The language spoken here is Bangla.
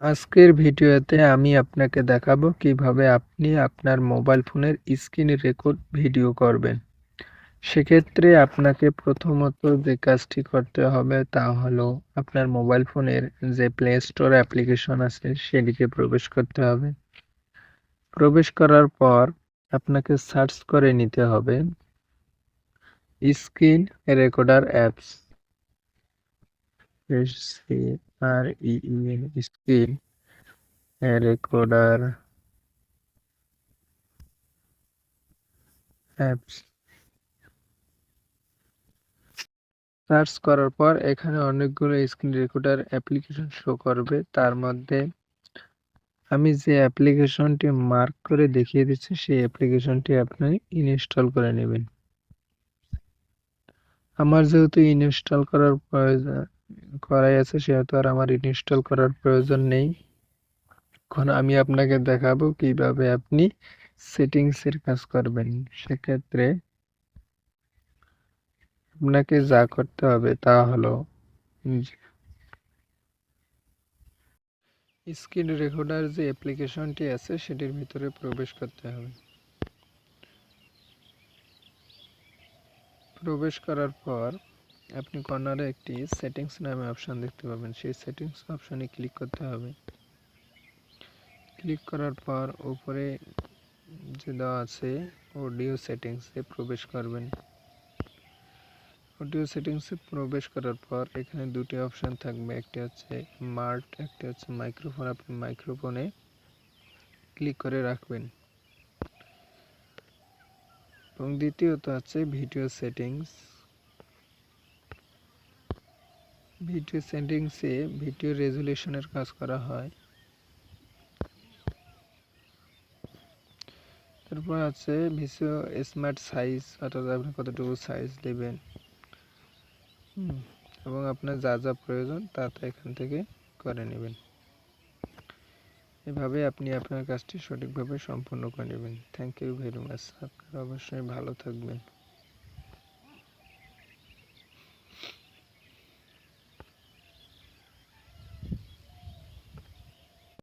আজকের ভিডিওতে আমি আপনাকে দেখাবো কিভাবে আপনি আপনার মোবাইল ফোনের স্ক্রিন রেকর্ড ভিডিও করবেন। সেক্ষেত্রে আপনাকে প্রথমত যে কাজটি করতে হবে তা হলো আপনার মোবাইল ফোনের যে প্লে স্টোর অ্যাপ্লিকেশন আছে সেটিতে প্রবেশ করতে হবে। প্রবেশ করার পর আপনাকে সার্চ করে নিতে হবে screen recorder apps, screen recorder apps. Search করার পর এখানে অনেকগুলো স্ক্রিন রেকর্ডার অ্যাপ্লিকেশন শো করবে। তার মধ্যে আমি যে অ্যাপ্লিকেশনটি মার্ক করে দেখিয়ে দিচ্ছি সেই অ্যাপ্লিকেশনটি আপনি ইনস্টল করে নেবেন। আমার যেহেতু ইনস্টল করার প্রয়োজন করাই আছে সেহেতু আর আমার ইনস্টল করার প্রয়োজন নেই। এখন আমি আপনাকে দেখাবো কিভাবে আপনি সেটিংসের কাজ করবেন। সেক্ষেত্রে আপনাকে যা করতে হবে তা হলো স্ক্রিন রেকর্ডার যে অ্যাপ্লিকেশনটি আছে সেটির ভিতরে প্রবেশ করতে হবে। প্রবেশ করার পর আপনি কর্নারে একটি সেটিংস নামে অপশন দেখতে পাবেন, সেই সেটিংস অপশনে ক্লিক করতে হবে। ক্লিক করার পর উপরে যে দেওয়া আছে অডিও সেটিংসে প্রবেশ করবেন। অডিও সেটিংসে প্রবেশ করার পর এখানে দুটি অপশন থাকবে, একটি হচ্ছে মার্ট, একটি হচ্ছে মাইক্রোফোন। আপনি মাইক্রোফোনে ক্লিক করে রাখবেন এবং দ্বিতীয়ত আছে ভিডিও সেটিংস। ভিডিও সেটিংসে ভিডিও রেজুলেশনের কাজ করা হয়। তারপর আছে ভিসিও স্মার্ট সাইজ, অর্থাৎ আপনি কতটুকু সাইজ দেবেন এবং আপনার যা যা প্রয়োজন তা এখান থেকে করে নেবেন। এভাবে আপনি আপনার কাজটি সঠিকভাবে সম্পন্ন করে নেবেন। Thank you very much. আপনারা অবশ্যই ভালো থাকবেন।